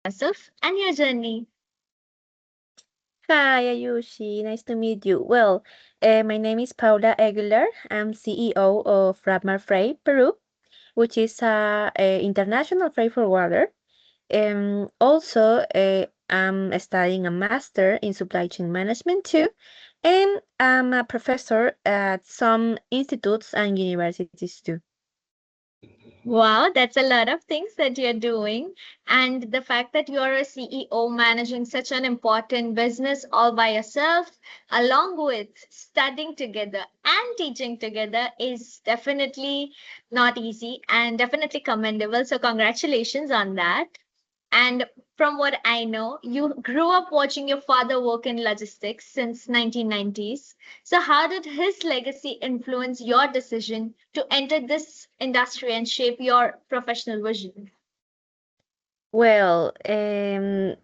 yourself and your journey. Hi, Ayushi. Nice to meet you. My name is Paula Aguilar. I'm CEO of Ravmar Freight, Peru, which is a international freight forwarder. I'm studying a master in supply chain management too, and I'm a professor at some institutes and universities too. Wow, that's a lot of things that you're doing. And the fact that you're a CEO managing such an important business all by yourself, along with studying together and teaching together, is definitely not easy and definitely commendable. So, congratulations on that. And from what I know, you grew up watching your father work in logistics since 1990s. So how did his legacy influence your decision to enter this industry and shape your professional vision? Well, um,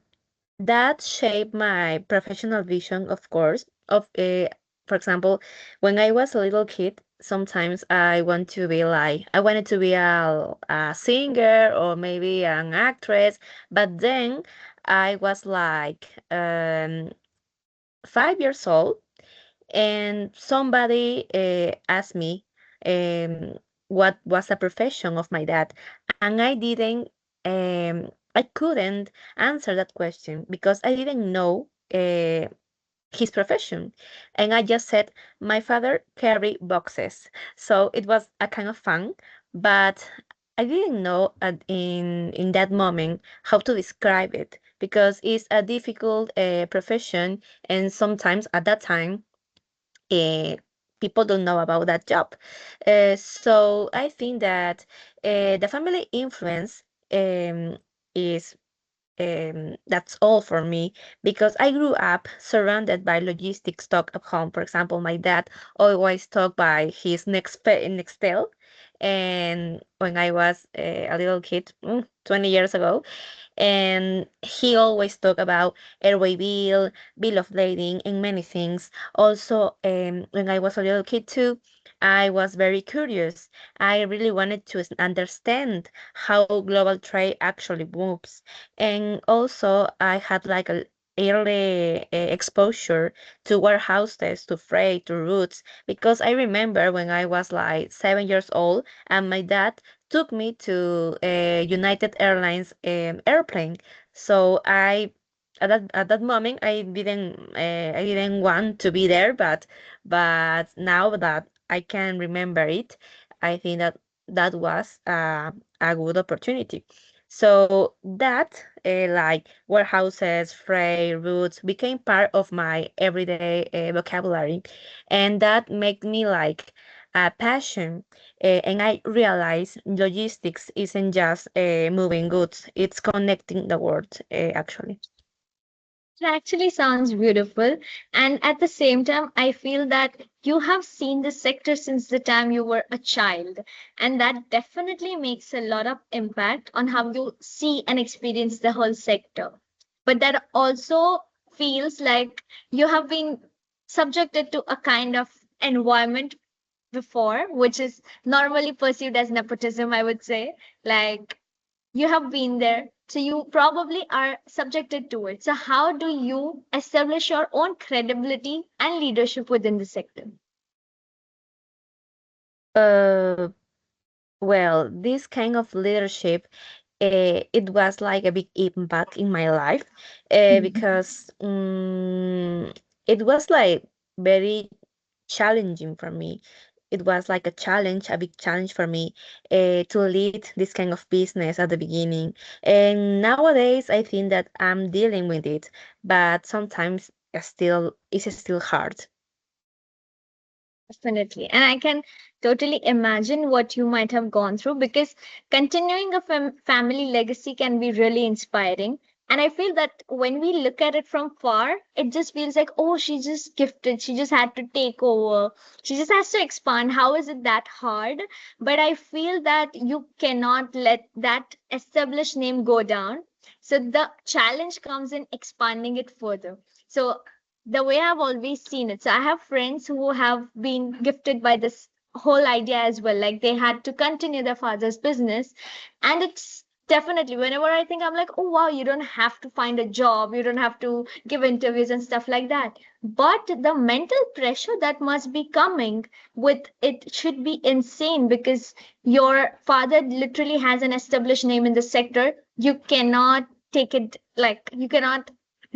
that shaped my professional vision, of course. For example, when I was a little kid, sometimes I wanted to be a singer or maybe an actress. But then I was like 5 years old, and somebody asked me what was the profession of my dad, and I couldn't answer that question because I didn't know his profession, and I just said my father carry boxes, so it was a kind of fun, but I didn't know in that moment how to describe it because it's a difficult profession, and sometimes at that time uh, people don't know about that job. So I think that the family influence is that's all for me because I grew up surrounded by logistics talk at home. For example, my dad always talked by his Nextel, and when I was a little kid, 20 years ago, and he always talk about airway bill of lading, and many things. Also, when I was a little kid too, I was very curious. I really wanted to understand how global trade actually moves, and also I had like a early exposure to warehouses, to freight, to routes, because I remember when I was like 7 years old, and my dad took me to a United Airlines airplane. So at that moment I didn't want to be there, but now that I can remember it, I think that that was a good opportunity. So that like warehouses, freight routes became part of my everyday vocabulary, and that made me like a passion. And I realized logistics isn't just moving goods, it's connecting the world, actually. It actually sounds beautiful. And at the same time, I feel that you have seen the sector since the time you were a child. And that definitely makes a lot of impact on how you see and experience the whole sector. But that also feels like you have been subjected to a kind of environment before, which is normally perceived as nepotism, I would say. Like you have been there, so you probably are subjected to it. So, how do you establish your own credibility and leadership within the sector? Uh, well, this kind of leadership, it was like a big impact in my life, because it was like very challenging for me. It was like a big challenge for me to lead this kind of business at the beginning. And nowadays, I think that I'm dealing with it, but sometimes it's still hard. Definitely. And I can totally imagine what you might have gone through because continuing a family legacy can be really inspiring. And I feel that when we look at it from far, it just feels like, oh, she just gifted. She just had to take over. She just has to expand. How is it that hard? But I feel that you cannot let that established name go down. So the challenge comes in expanding it further. So the way I've always seen it. So I have friends who have been gifted by this whole idea as well. Like they had to continue their father's business, and it's Definitely. Whenever I think, I'm like, oh wow, you don't have to find a job, you don't have to give interviews and stuff like that. But the mental pressure that must be coming with it should be insane, because your father literally has an established name in the sector. You cannot take it, like, you cannot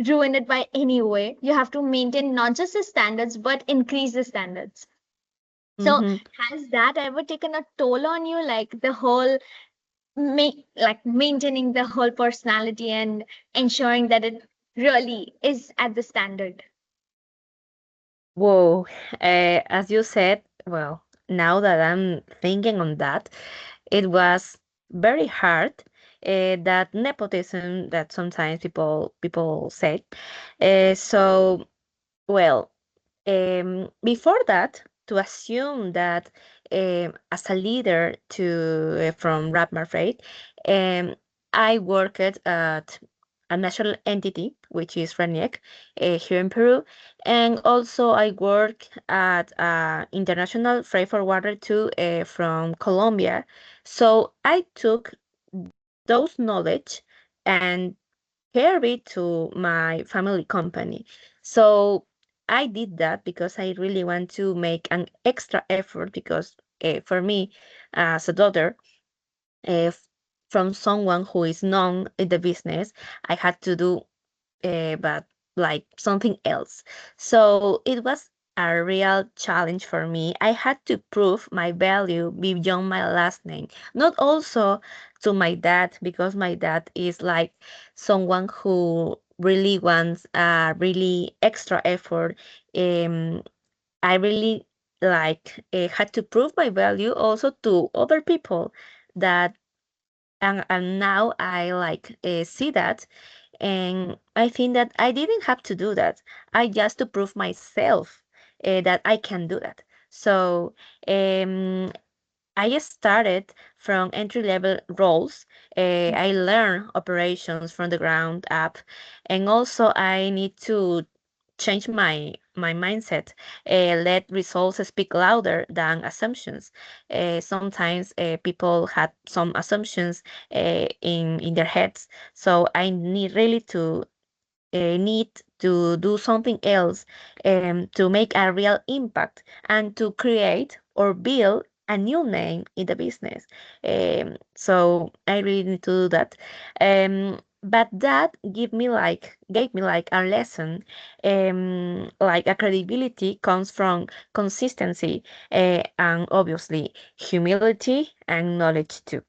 ruin it by any way. You have to maintain not just the standards, but increase the standards. So, Mm-hmm. has that ever taken a toll on you, like the whole like maintaining the whole personality and ensuring that it really is at the standard? Whoa, as you said, well, now that I'm thinking on that, it was very hard. That nepotism that sometimes people say. So, well, before that, to assume that as a leader to from Ravmar Freight, um, I worked at a national entity, which is RENIEC, here in Peru, and also I work at international freight forwarder too, from Colombia. So I took those knowledge and carry to my family company. So I did that because I really want to make an extra effort because for me as a daughter, if from someone who is known in the business, I had to do but like something else. So it was a real challenge for me. I had to prove my value beyond my last name, not also to my dad, because my dad is like someone who really wants a really extra effort. Um, I really like had to prove my value also to other people that and now I like see that and I think that I didn't have to do that. I just to prove myself that I can do that. So um, I started from entry level roles. I learned operations from the ground up, and also I need to change my mindset. Let results speak louder than assumptions. Sometimes people had some assumptions in their heads, so I need really to need to do something else to make a real impact and to create or build a new name in the business. So I really need to do that. But that gave me like a lesson. Like a credibility comes from consistency and obviously humility and knowledge too.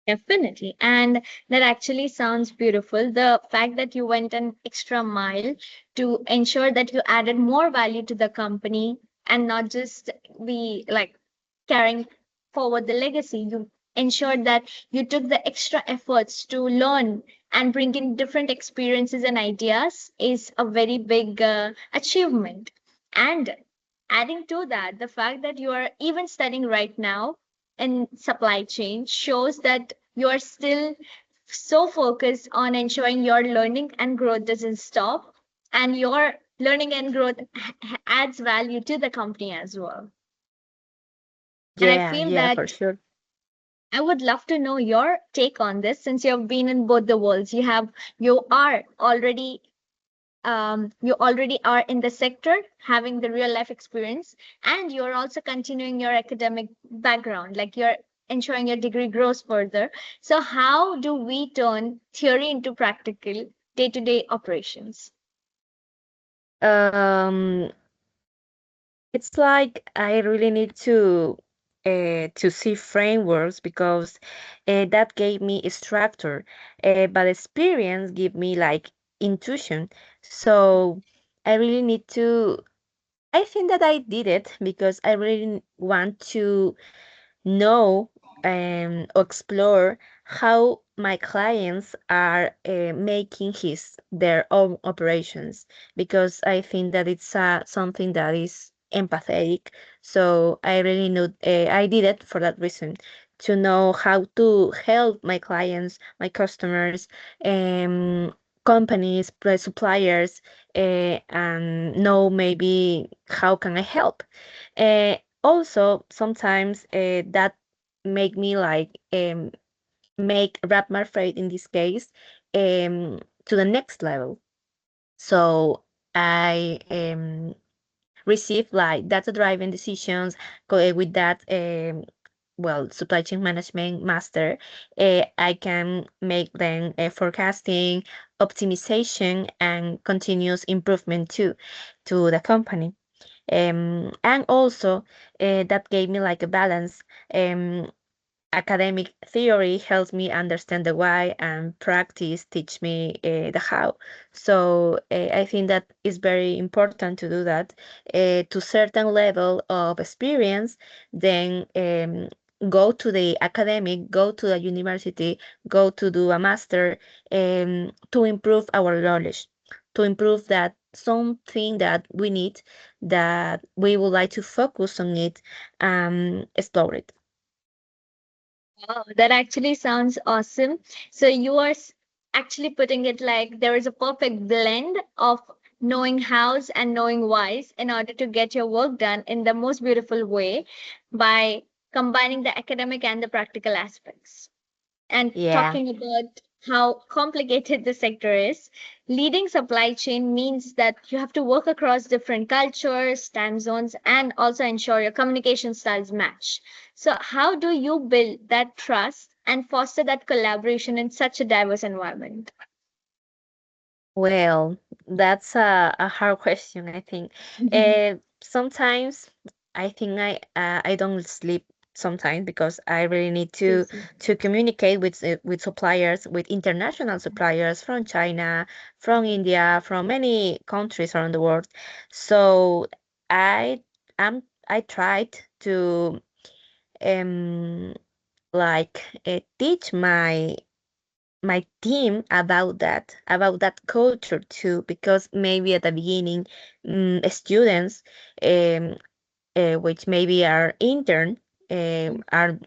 Definitely. And that actually sounds beautiful. The fact that you went an extra mile to ensure that you added more value to the company and not just be like carrying forward the legacy. You ensured that you took the extra efforts to learn and bring in different experiences and ideas is a very big achievement. And adding to that, the fact that you are even studying right now in supply chain shows that you are still so focused on ensuring your learning and growth doesn't stop, and your learning and growth adds value to the company as well. And I Yeah, feel yeah, for that sure. I would love to know your take on this, since you have been in both the worlds. You are already you already are in the sector, having the real life experience, and you're also continuing your academic background, like you're ensuring your degree grows further. So how do we turn theory into practical day-to-day operations? Um, It's like I really need to see frameworks because that gave me a structure, but experience give me like intuition. So I really need to. I think that I did it because I really want to know or explore how my clients are making his their own operations because I think that it's something that is empathetic. So I really know I did it for that reason to know how to help my clients, my customers, um, companies, suppliers, and know maybe how can I help. Also, sometimes that make me like make Ravmar Freight in this case to the next level. So I receive like data-driven decisions with that well, supply chain management master. I can make then forecasting, optimization, and continuous improvement too to the company. And also that gave me like a balance. Academic theory helps me understand the why, and practice teach me the how. So I think that is very important to do that to certain level of experience. Then go to the academic, go to the university, go to do a master to improve our knowledge, to improve that something that we need, that we would like to focus on it, explore it. Wow, that actually sounds awesome. So you are actually putting it like there is a perfect blend of knowing hows and knowing whys in order to get your work done in the most beautiful way by combining the academic and the practical aspects. And Yeah. talking about how complicated the sector is, leading supply chain means that you have to work across different cultures, time zones, and also ensure your communication styles match. So, how do you build that trust and foster that collaboration in such a diverse environment? Well, that's a hard question, I think. Sometimes I think I don't sleep sometimes because I really need to communicate with suppliers, with international suppliers from China, from India, from many countries around the world. So I I tried to um like teach my team about that culture too, because maybe at the beginning students um, which maybe are intern are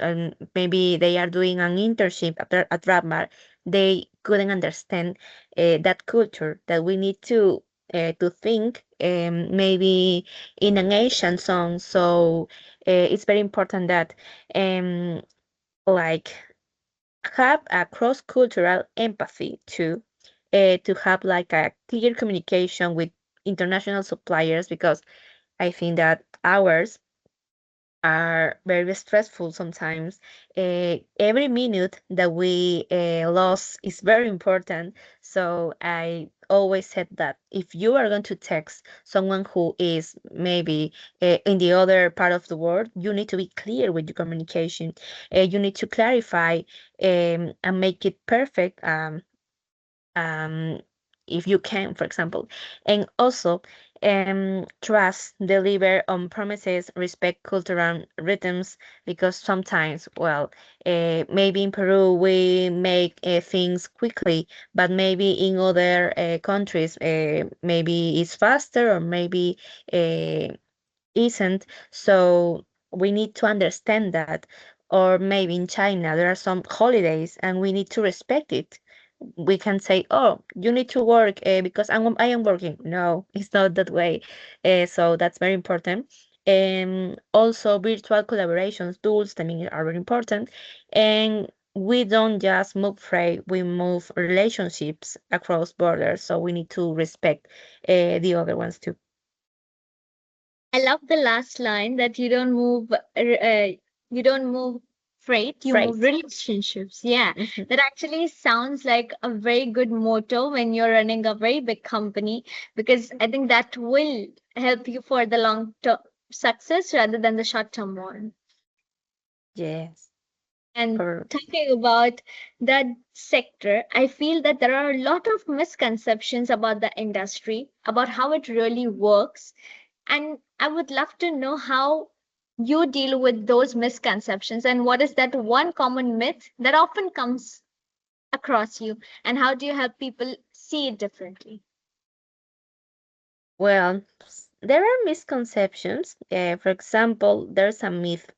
maybe they are doing an internship at Ravmar, they couldn't understand that culture, that we need to think maybe in an Asian song. So it's very important that um, like have a cross-cultural empathy to have like a clear communication with international suppliers, because I think that ours are very stressful sometimes. Every minute that we lost is very important. So I always said that if you are going to text someone who is maybe in the other part of the world, you need to be clear with your communication. You need to clarify and make it perfect. Um, if you can, for example. And also, trust, deliver on promises, respect cultural rhythms, because sometimes, well, maybe in Peru we make things quickly, but maybe in other countries, maybe it's faster or maybe uh, isn't. So we need to understand that. Or maybe in China, there are some holidays and we need to respect it. We can say, "Oh, you need to work because I am working." No, it's not that way. So that's very important. Also, virtual collaborations tools, I mean, are very important. And we don't just move freight; we move relationships across borders. So we need to respect the other ones too. I love the last line that you don't move freight, you move Freight. relationships. Yeah, Mhm. that actually sounds like a very good motto when you're running a very big company, because I think that will help you for the long term success rather than the short term one. Yes. And Or talking about that sector, I feel that there are a lot of misconceptions about the industry, about how it really works. And I would love to know how you deal with those misconceptions and what is that one common myth that often comes across you, and how do you help people see it differently? well, there are misconceptions. For example, there's a myth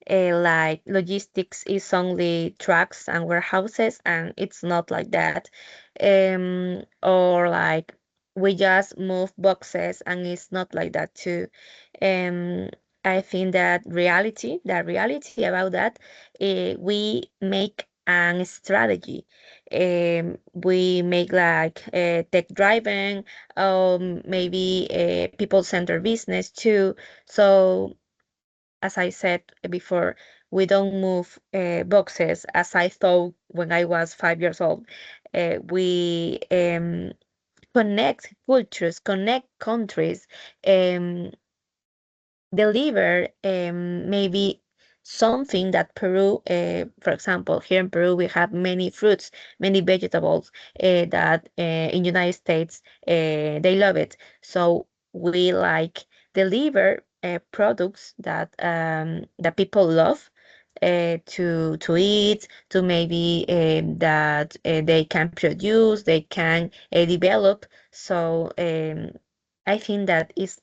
like logistics is only trucks and warehouses, and it's not like that. Or like we just move boxes, and it's not like that too. Um, I think that the reality about that, we make and strategy. We make like tech driven, maybe people-centered business too. So as I said before, we don't move boxes as I thought when I was 5 years old. We connect cultures, connect countries, um, deliver maybe something that Peru, for example, here in Peru, we have many fruits, many vegetables that in United States they love it. So we like deliver products that people love to eat, to maybe that they can produce, they can develop. So I think that is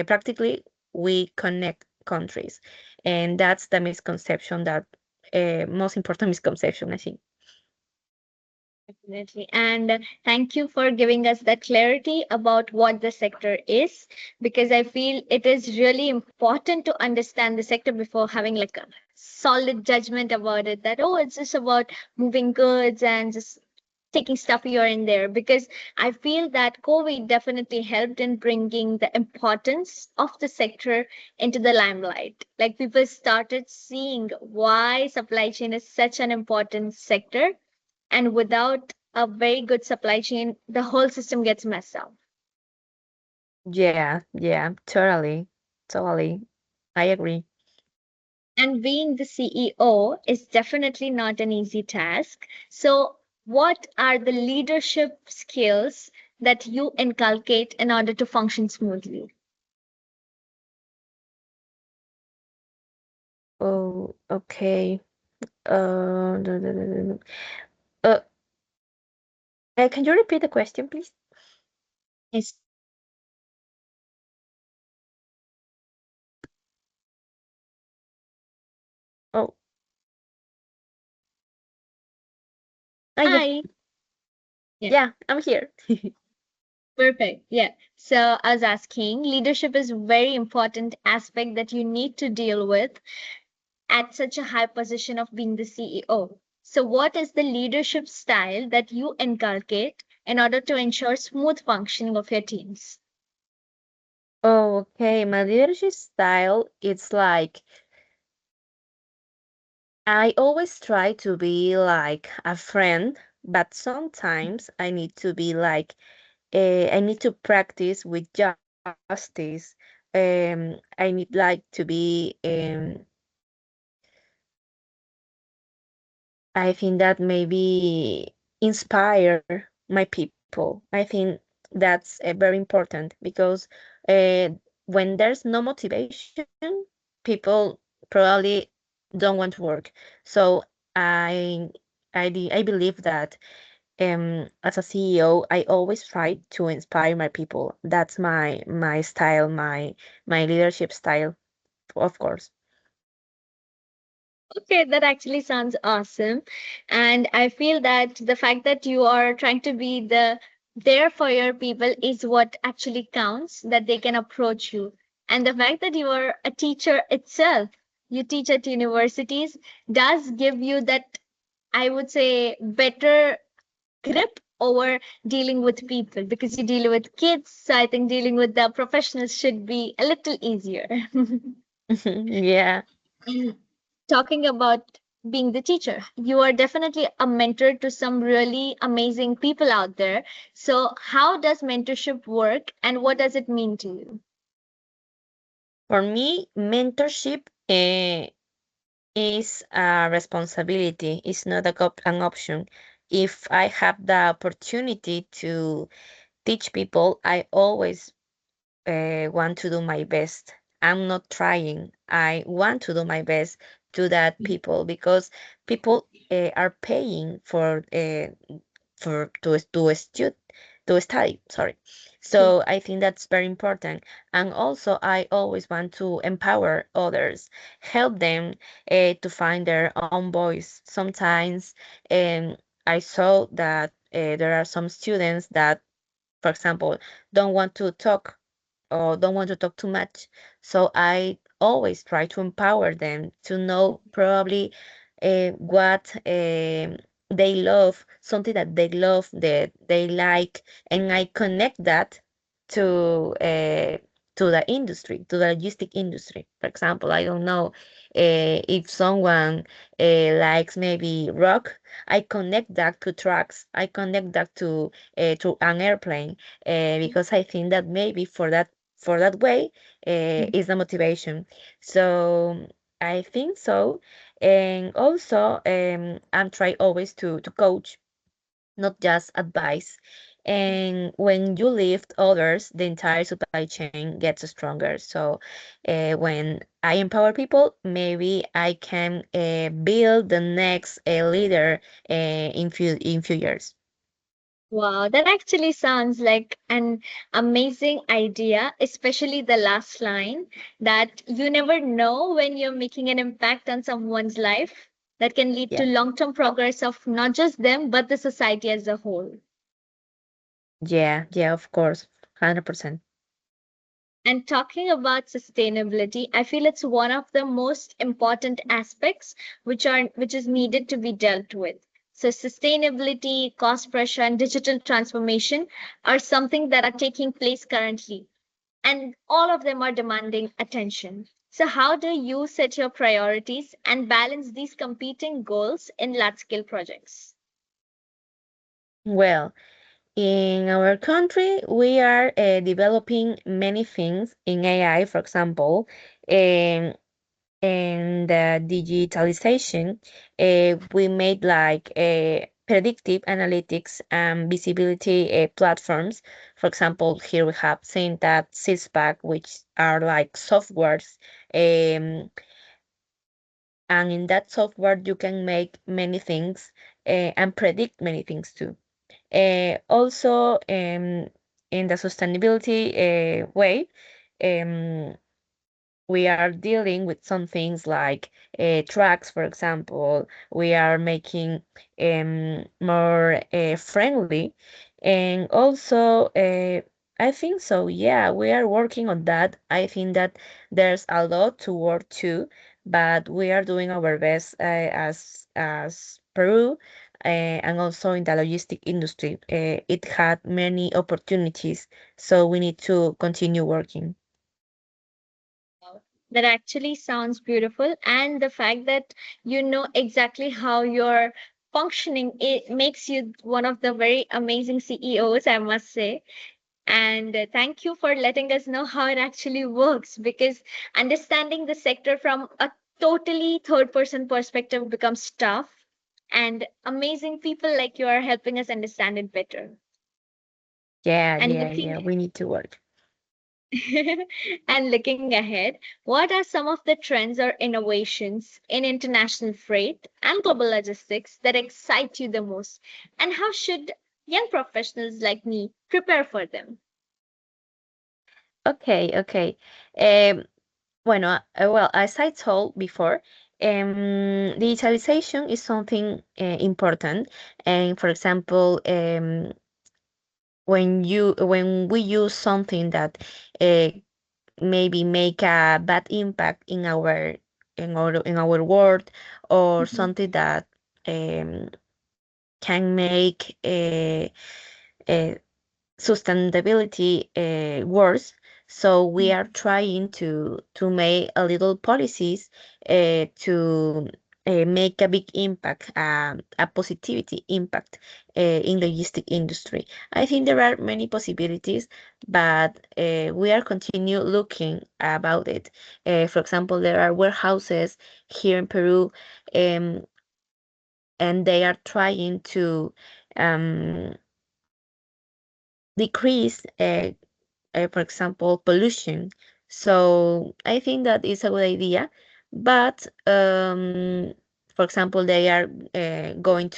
practically we connect countries, and that's the misconception that most important misconception, I think. Definitely. And thank you for giving us that clarity about what the sector is, because I feel it is really important to understand the sector before having like a solid judgment about it that, oh, it's just about moving goods and just taking stuff here and there. Because I feel that COVID definitely helped in bringing the importance of the sector into the limelight. Like people started seeing why supply chain is such an important sector, and without a very good supply chain, the whole system gets messed up. Yeah, yeah, totally, totally. I agree. And being the CEO is definitely not an easy task. So, what are the leadership skills that you inculcate in order to function smoothly? Oh, okay. No, no, no, no, no. Uh, can you repeat the question, please? Yes. Oh, yeah, Hi. Yeah. yeah, I'm here. Perfect. Yeah. So I was asking, leadership is very important aspect that you need to deal with at such a high position of being the CEO. So, what is the leadership style that you inculcate in order to ensure smooth functioning of your teams? Oh, okay. My leadership style, it's like I always try to be like a friend, but sometimes I need to be like I need to practice with justice. I need like to be I think that maybe inspire my people. I think that's very important because uh, when there's no motivation, people probably don't want to work. So I I believe that as a CEO, I always try to inspire my people. That's my style, my leadership style, of course. Okay, that actually sounds awesome. And I feel that the fact that you are trying to be there for your people is what actually counts, that they can approach you. And the fact that you are a teacher itself, you teach at universities, does give you that, I would say, better grip over dealing with people because you deal with kids. So I think dealing with the professionals should be a little easier. Yeah. And talking about being the teacher, you are definitely a mentor to some really amazing people out there. So, how does mentorship work and what does it mean to you? For me, mentorship is a responsibility. It's not an option. If I have the opportunity to teach people, I always want to do my best. I'm not trying. I want to do my best to that people because people are paying for to study. Sorry. So I think that's very important. And also, I always want to empower others, help them to find their own voice. Sometimes, um, I saw that there are some students that, for example, don't want to talk or don't want to talk too much. So I always try to empower them to know probably what they love, something that they love, that they like, and I connect that to uh, to the industry, to the logistic industry. For example, I don't know if someone likes maybe rock, I connect that to trucks. I connect that to an airplane because I think that maybe for that way is the motivation. So I think so. And also, I'm trying always to coach, not just advice. And when you lift others, the entire supply chain gets stronger. So when I empower people, maybe I can build the next leader in few years. Wow, that actually sounds like an amazing idea, especially the last line that you never know when you're making an impact on someone's life that can lead to Yeah, long-term progress of not just them, but the society as a whole. yeah, of course, 100%. And talking about sustainability, I feel it's one of the most important aspects which is needed to be dealt with. So sustainability, cost pressure, and digital transformation are something that are taking place currently, and all of them are demanding attention. So how do you set your priorities and balance these competing goals in large scale projects? Well, in our country, we are developing many things in AI, for example, and the digitalization. We made like predictive analytics and visibility platforms. For example, here we have seen that Syspack, which are like softwares, um, and in that software you can make many things and predict many things too. Also, in the sustainability way, um, we are dealing with some things like trucks, for example. We are making more friendly, and also I think so. Yeah, we are working on that. I think that there's a lot to work to, but we are doing our best as Peru. And also in the logistic industry, it had many opportunities, so we need to continue working. Wow. That actually sounds beautiful. And the fact that you know exactly how you're functioning, it makes you one of the very amazing CEOs, I must say. And thank you for letting us know how it actually works, because understanding the sector from a totally third person perspective becomes tough. And amazing people like you are helping us understand it better. And Yeah. We need to work. and looking ahead, what are some of the trends or innovations in international freight and global logistics that excite you the most? And how should young professionals like me prepare for them? Okay. Bueno, well, as I told before, digitalization is something important. And for example, when we use something that uh, maybe make a bad impact in our world, or Mhm. something that can make a sustainability worse. So we are trying to make a little policies to make a big impact, a positivity impact in the logistic industry. I think there are many possibilities, but we are continue looking about it. For example, there are warehouses here in Peru, um, and they are trying to um, decrease for example, pollution. So I think that is a good idea. But for example, they are going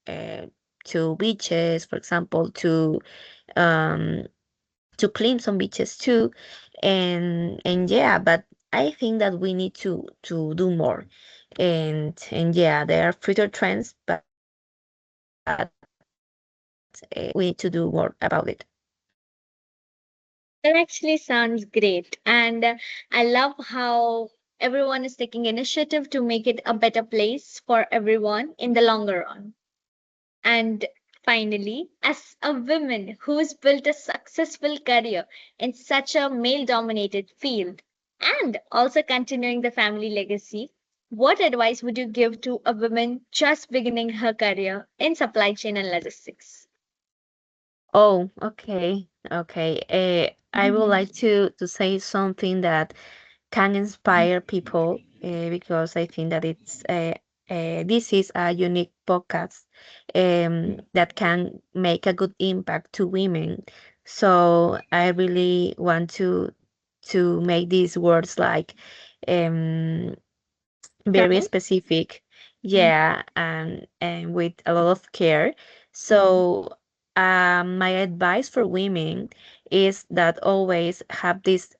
uh, to beaches, for example, um, to clean some beaches too, and yeah. But I think that we need to do more, and yeah, there are future trends, but we need to do more about it. That actually sounds great. And I love how Everyone is taking initiative to make it a better place for everyone in the longer run. And finally, as a woman who's built a successful career in such a male dominated field and also continuing the family legacy, what advice would you give to a woman just beginning her career in supply chain and logistics? Oh, okay, okay. I would Mhm. like to say something that can inspire people because I think that this is a unique podcast that can make a good impact to women. So I really want to make these words like um, very Proud? specific, Mhm. yeah, and with a lot of care. So my advice for women is that always have this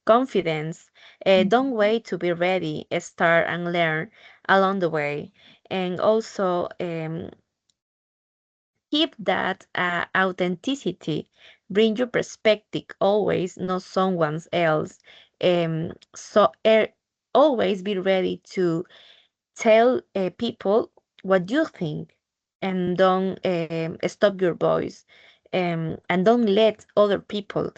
confidence. Don't wait to be ready. Start and learn along the way. And also keep that authenticity. Bring your perspective always, not someone else. So always be ready to tell people what you think and don't stop your voice and don't let other people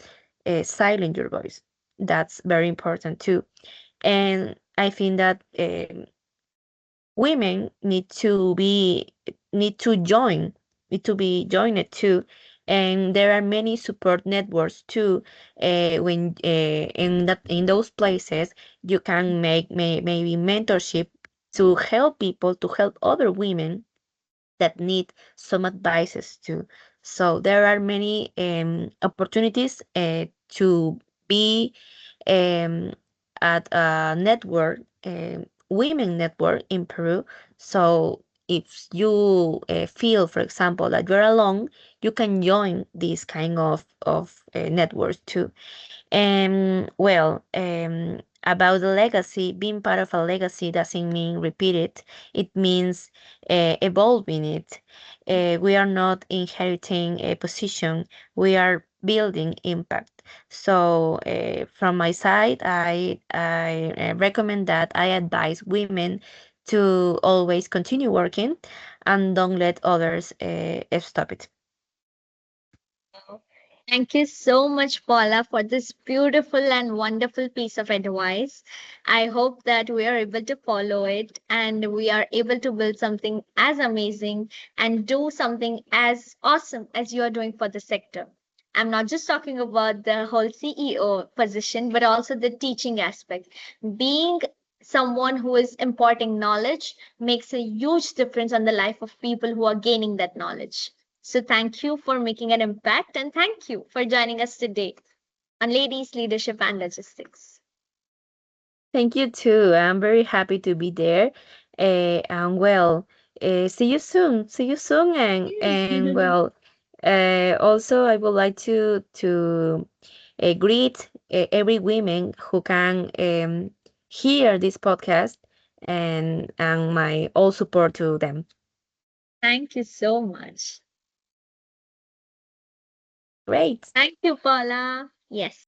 silence your voice. That's very important too. And I think that women need to join need to be joined too, and there are many support networks too. When in those places you can make maybe mentorship to help people, to help other women that need some advices too. So there are many opportunities to be um, at a network, women network in Peru. So if you feel, for example, that you're alone, you can join these kind of networks too. Well, about the legacy, being part of a legacy doesn't mean repeat it. It means evolving it. We are not inheriting a position. We are building impact. So, from my side, I recommend that I advise women to always continue working and don't let others stop it. Thank you so much, Paula, for this beautiful and wonderful piece of advice. I hope that we are able to follow it and we are able to build something as amazing and do something as awesome as you are doing for the sector. I'm not just talking about the whole CEO position, but also the teaching aspect. Being someone who is imparting knowledge makes a huge difference on the life of people who are gaining that knowledge. So thank you for making an impact and thank you for joining us today on Ladies, Leadership and Logistics. Thank you too. I'm very happy to be there. And well, see you soon. See you soon. And well, also I would like to greet every woman who can hear this podcast and my all support to them. Thank you so much. Great. Thank you, Paula. Yes.